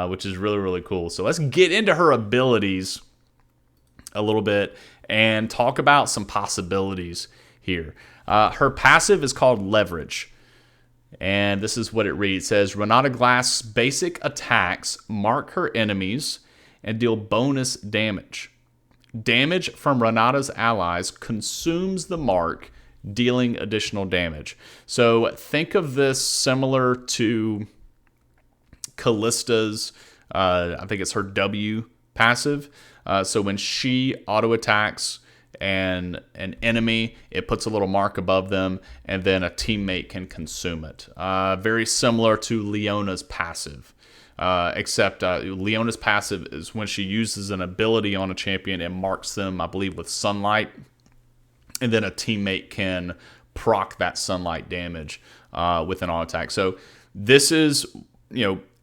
which is really, really cool. So let's get into her abilities a little bit and talk about some possibilities here. Her passive is called Leverage, and this is what it reads. It says, Renata Galask's basic attacks mark her enemies and deal bonus damage. Damage from Renata's allies consumes the mark, dealing additional damage. So think of this similar to Kallista's, I think it's her W passive. So when she auto attacks an enemy, it puts a little mark above them, and then a teammate can consume it. Very similar to Leona's passive, except Leona's passive is when she uses an ability on a champion and marks them, I believe, with sunlight, and then a teammate can proc that sunlight damage with an auto attack. So this is,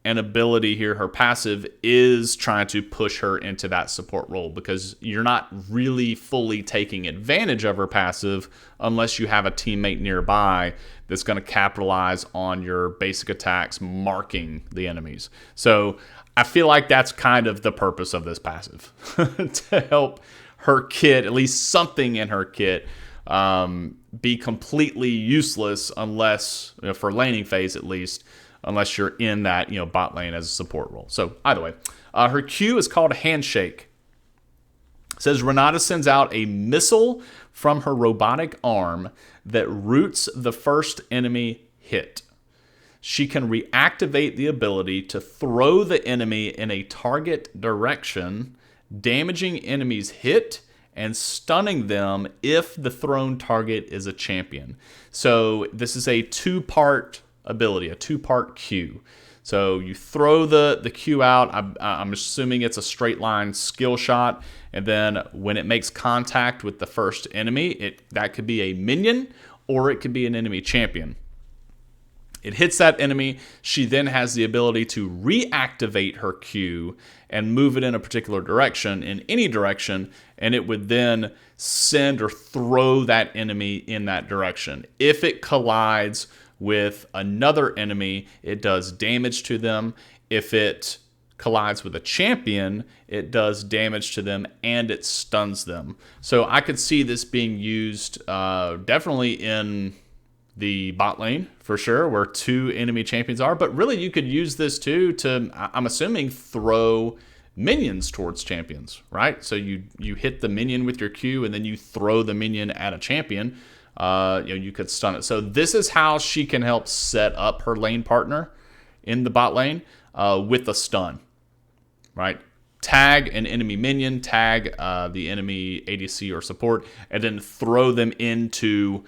an ability here. Her passive is trying to push her into that support role, because you're not really fully taking advantage of her passive unless you have a teammate nearby that's going to capitalize on your basic attacks marking the enemies. So I feel like that's kind of the purpose of this passive, to help her kit, at least something in her kit, be completely useless unless, for laning phase at least, unless you're in that bot lane as a support role. So either way, her Q is called Handshake. It says Renata sends out a missile from her robotic arm that roots the first enemy hit. She can reactivate the ability to throw the enemy in a target direction, damaging enemies hit and stunning them if the thrown target is a champion. So this is a two-part ability, a two-part Q. So you throw the Q out. I'm assuming it's a straight line skill shot, and then when it makes contact with the first enemy, that could be a minion or it could be an enemy champion. It hits that enemy. She then has the ability to reactivate her Q and move it in a particular direction, in any direction, and it would then send or throw that enemy in that direction. If it collides with another enemy, it does damage to them. If it collides with a champion, it does damage to them and it stuns them. So I could see this being used definitely in the bot lane for sure, where two enemy champions are, but really you could use this too to, I'm assuming, throw minions towards champions, right? So you hit the minion with your Q and then you throw the minion at a champion. You could stun it. So this is how she can help set up her lane partner in the bot lane with a stun, right? Tag an enemy minion, tag the enemy ADC or support, and then throw them into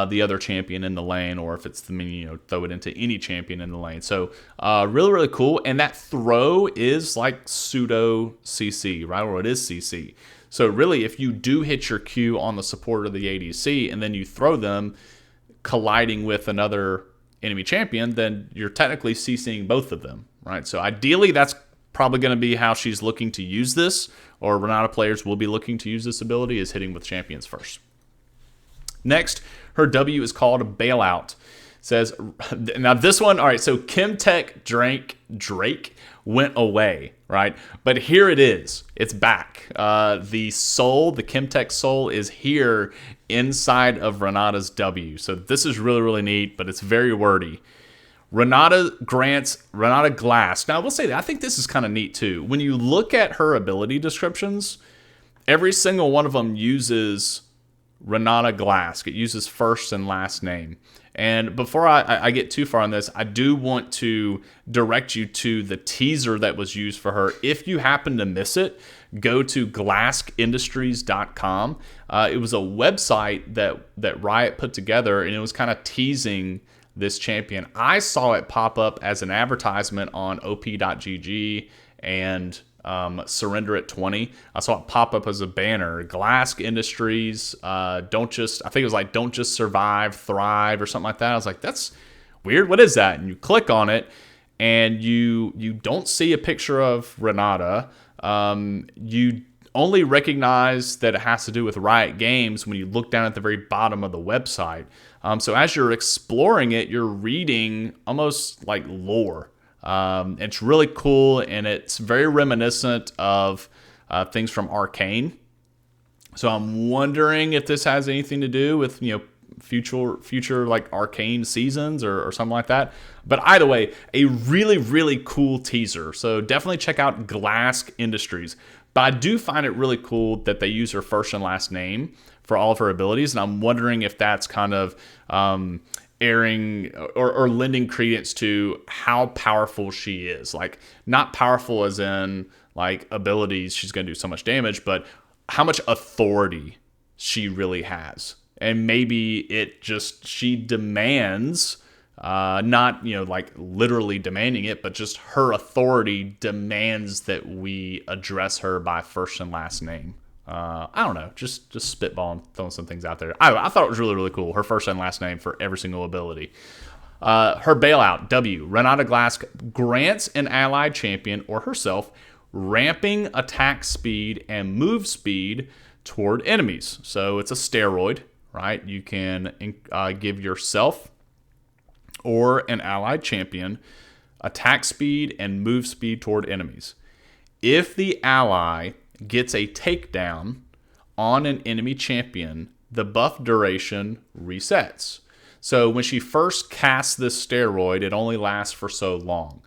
the other champion in the lane, or if it's the minion, throw it into any champion in the lane. So really, really cool. And that throw is like pseudo CC, right? Or it is CC. So really, if you do hit your Q on the support of the ADC and then you throw them colliding with another enemy champion, then you're technically CCing both of them, right? So ideally, that's probably going to be how she's looking to use this, or Renata players will be looking to use this ability, is hitting with champions first. Next, her W is called Bailout. Says, now this one, all right, so Chemtech Drake went away, right? But here it is. It's back. The soul, the Chemtech soul, is here inside of Renata's W. So this is really, really neat, but it's very wordy. Renata Galask. Now, I will say that I think this is kind of neat too. When you look at her ability descriptions, every single one of them uses Renata Galask. It uses first and last name. And before I get too far on this, I do want to direct you to the teaser that was used for her. If you happen to miss it, go to glaskindustries.com. It was a website that Riot put together, and it was kind of teasing this champion. I saw it pop up as an advertisement on op.gg and Surrender at 20. I saw it pop up as a banner. Glask Industries, don't just survive, thrive, or something like that. I was like, that's weird. What is that? And you click on it, and you don't see a picture of Renata. You only recognize that it has to do with Riot Games when you look down at the very bottom of the website. So as you're exploring it, you're reading almost like lore. It's really cool, and it's very reminiscent of things from Arcane. So I'm wondering if this has anything to do with future like Arcane seasons or something like that. But either way, a really, really cool teaser. So definitely check out Glask Industries. But I do find it really cool that they use her first and last name for all of her abilities, and I'm wondering if that's kind of airing or lending credence to how powerful she is. Like, not powerful as in like abilities, she's going to do so much damage, but how much authority she really has. And maybe she demands, not, like literally demanding it, but just her authority demands that we address her by first and last name. I don't know, just spitballing, throwing some things out there. I thought it was really, really cool. Her first and last name for every single ability. Her Bailout, W. Renata Galask grants an allied champion or herself ramping attack speed and move speed toward enemies. So it's a steroid, right? You can give yourself or an allied champion attack speed and move speed toward enemies. If the ally gets a takedown on an enemy champion, the buff duration resets. So when she first casts this steroid, it only lasts for so long.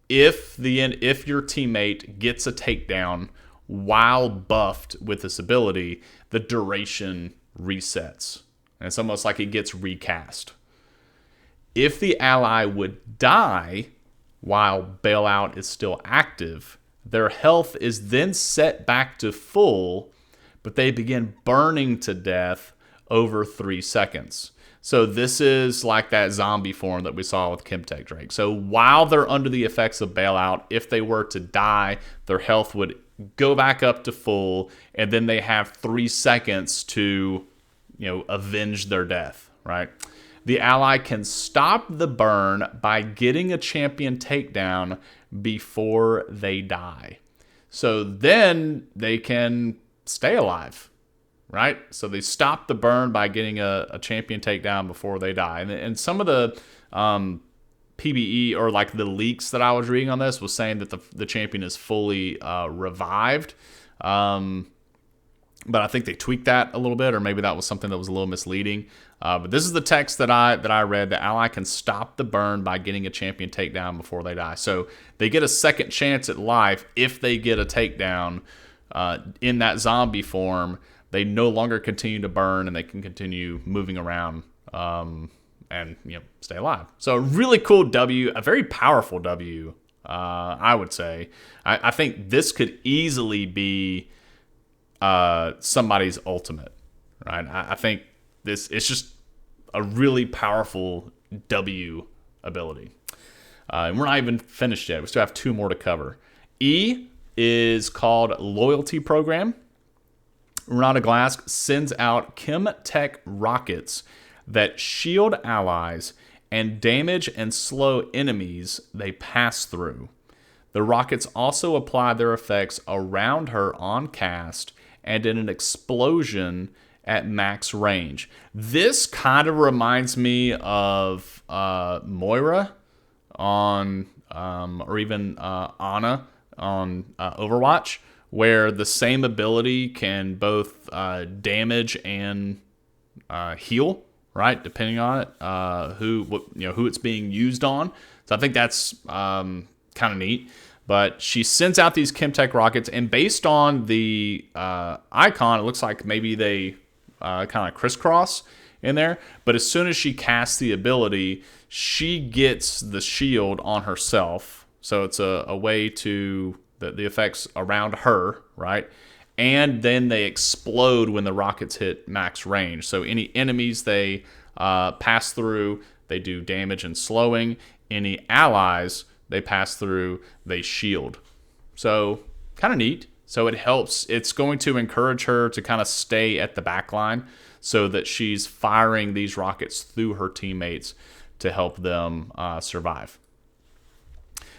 If your teammate gets a takedown while buffed with this ability, the duration resets. And it's almost like it gets recast. If the ally would die while bailout is still active, their health is then set back to full, but they begin burning to death over 3 seconds. So this is like that zombie form that we saw with Chemtech Drake. So while they're under the effects of bailout, if they were to die, their health would go back up to full, and then they have 3 seconds to, avenge their death, right? The ally can stop the burn by getting a champion takedown before they die. So then they can stay alive, right? So they stop the burn by getting a champion takedown before they die. And some of the PBE or like the leaks that I was reading on this was saying that the champion is fully revived. But I think they tweaked that a little bit, or maybe that was something that was a little misleading. But this is the text that I read. The ally can stop the burn by getting a champion takedown before they die. So they get a second chance at life if they get a takedown in that zombie form. They no longer continue to burn, and they can continue moving around and stay alive. So a really cool W, a very powerful W, I would say. I think this could easily be somebody's ultimate, right? I think it's just a really powerful W ability. And we're not even finished yet. We still have 2 more to cover. E is called Loyalty Program. Renata Galask sends out Chemtech rockets that shield allies and damage and slow enemies they pass through. The rockets also apply their effects around her on cast and in an explosion at max range. This kind of reminds me of Moira on, or even Ana on Overwatch, where the same ability can both damage and heal, right? Depending on it, who it's being used on. So I think that's kind of neat. But she sends out these Chemtech rockets, and based on the icon, it looks like maybe they kind of crisscross in there. But as soon as she casts the ability, she gets the shield on herself. So it's a way to the effects around her, right? And then they explode when the rockets hit max range. So any enemies they pass through, they do damage and slowing. Any allies they pass through, they shield. So kind of neat. So it helps. It's going to encourage her to kind of stay at the back line so that she's firing these rockets through her teammates to help them survive.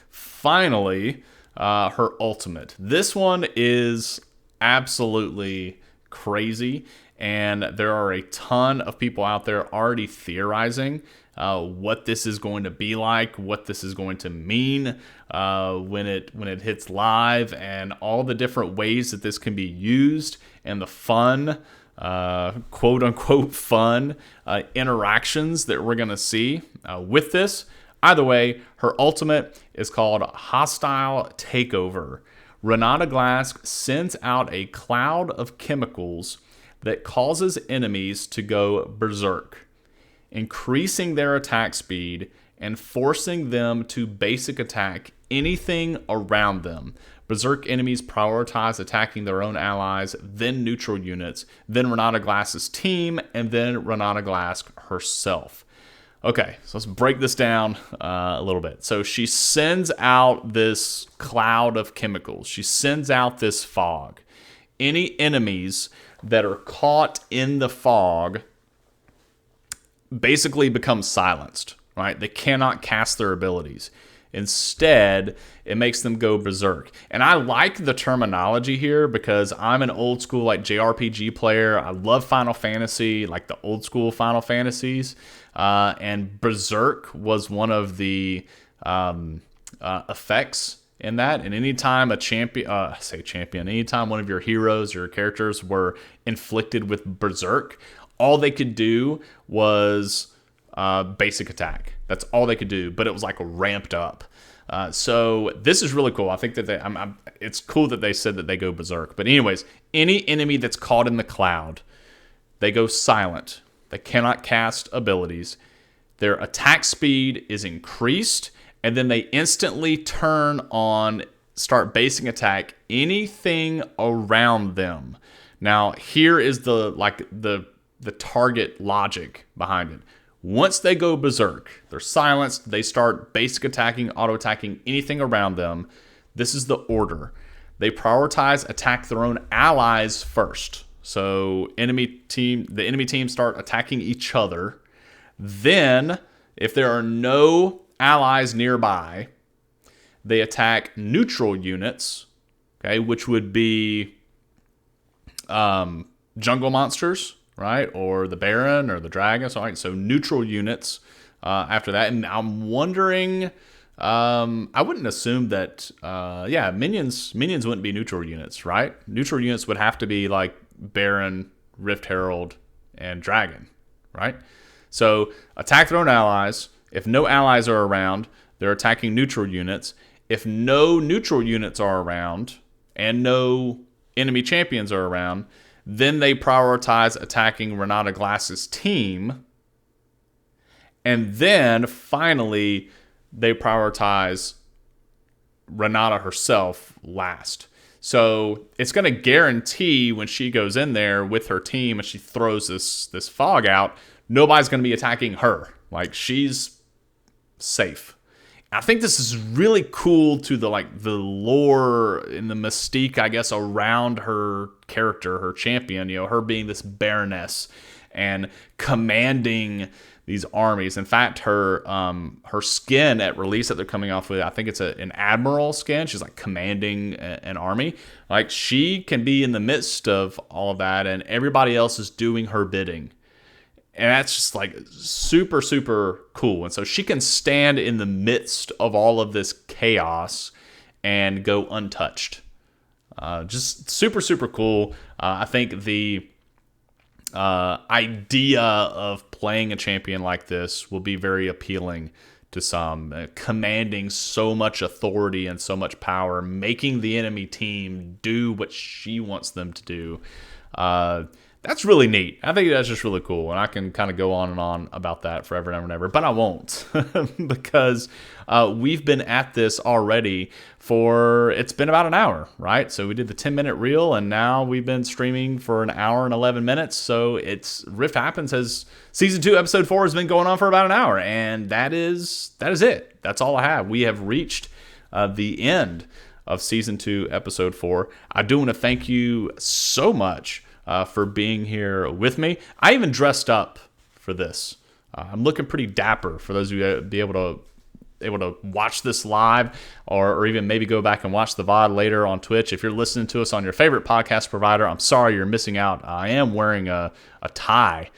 Finally, her ultimate. This one is absolutely crazy, and there are a ton of people out there already theorizing what this is going to be like, what this is going to mean when it hits live, and all the different ways that this can be used, and the fun, quote unquote fun interactions that we're going to see with this. Either way, her ultimate is called Hostile Takeover. Renata Galask sends out a cloud of chemicals that causes enemies to go berserk, increasing their attack speed and forcing them to basic attack anything around them. Berserk enemies prioritize attacking their own allies, then neutral units, then Renata Galask's team, and then Renata Galask herself. Okay, so let's break this down a little bit. So she sends out this cloud of chemicals. She sends out this fog. Any enemies that are caught in the fog basically become silenced, right? They cannot cast their abilities. Instead, it makes them go berserk. And I like the terminology here because I'm an old school like JRPG player. I love Final Fantasy, like the old school Final Fantasies. And berserk was one of the effects in that. And anytime a anytime one of your heroes or characters were inflicted with berserk, all they could do was basic attack. That's all they could do, but it was like ramped up. So this is really cool. I think that it's cool that they said that they go berserk. But anyways, any enemy that's caught in the cloud, they go silent. They cannot cast abilities. their attack speed is increased, and then they instantly start basing attack anything around them. Now, here is the target logic behind it. Once they go berserk, they're silenced, they start basic attacking, auto-attacking anything around them. This is the order. They prioritize attack their own allies first. So the enemy team start attacking each other. Then, if there are no allies nearby, they attack neutral units, okay, which would be jungle monsters, right, or the Baron or the Dragon. So neutral units after that. And I'm wondering, I wouldn't assume that, minions wouldn't be neutral units, right? Neutral units would have to be like Baron, Rift Herald, and Dragon, right? So attack their own allies. If no allies are around, they're attacking neutral units. If no neutral units are around and no enemy champions are around, then they prioritize attacking Renata Galask's team. And then finally, they prioritize Renata herself last. So it's going to guarantee when she goes in there with her team and she throws this fog out, nobody's going to be attacking her. Like, she's safe. I think this is really cool to the lore and the mystique, I guess, around her character, her champion, her being this baroness and commanding these armies. In fact, her skin at release that they're coming off with, I think it's an admiral skin. She's like commanding an army. Like, she can be in the midst of all of that and everybody else is doing her bidding. And that's just like super, super cool. And so she can stand in the midst of all of this chaos and go untouched. Just super, super cool. I think the idea of playing a champion like this will be very appealing to some. Commanding so much authority and so much power, making the enemy team do what she wants them to do. That's really neat. I think that's just really cool. And I can kind of go on and on about that forever and ever and ever. But I won't because we've been at this already it's been about an hour, right? So we did the 10-minute reel and now we've been streaming for an hour and 11 minutes. So Rift Happens Season 2, Episode 4 has been going on for about an hour. And that is it. That's all I have. We have reached the end of Season 2, Episode 4. I do want to thank you so much for being here with me. I even dressed up for this. I'm looking pretty dapper for those of you that be able to watch this live or even maybe go back and watch the VOD later on Twitch. If you're listening to us on your favorite podcast provider, I'm sorry you're missing out. I am wearing a tie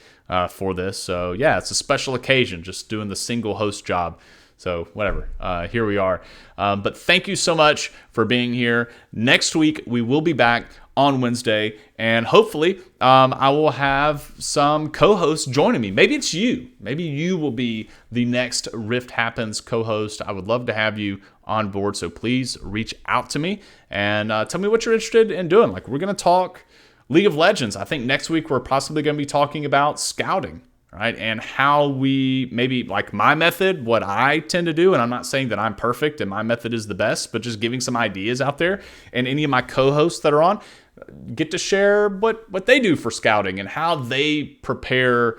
for this. So yeah, it's a special occasion, just doing the single host job. So whatever, here we are. But thank you so much for being here. Next week, we will be back on Wednesday, and hopefully I will have some co-hosts joining me. Maybe it's you. Maybe you will be the next Rift Happens co-host. I would love to have you on board, so please reach out to me and tell me what you're interested in doing. Like, we're going to talk League of Legends. I think next week we're possibly going to be talking about scouting, right? And how we maybe, like, my method, what I tend to do, and I'm not saying that I'm perfect and my method is the best, but just giving some ideas out there. And any of my co-hosts that are on get to share what they do for scouting and how they prepare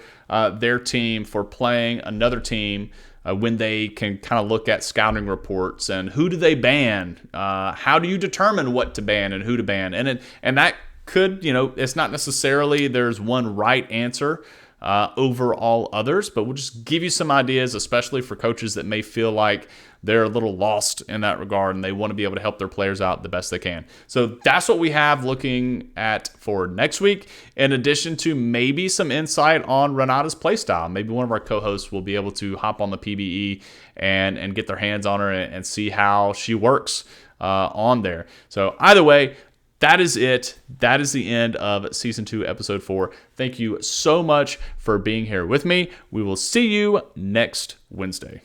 their team for playing another team when they can kind of look at scouting reports and who do they ban? How do you determine what to ban and who to ban? And that could, it's not necessarily there's one right answer over all others, but we'll just give you some ideas, especially for coaches that may feel like they're a little lost in that regard and they want to be able to help their players out the best they can. So that's what we have looking at for next week, in addition to maybe some insight on Renata's playstyle. Maybe one of our co-hosts will be able to hop on the PBE and get their hands on her and see how she works on there. So either way, that is it. That is the end of Season 2, Episode 4. Thank you so much for being here with me. We will see you next Wednesday.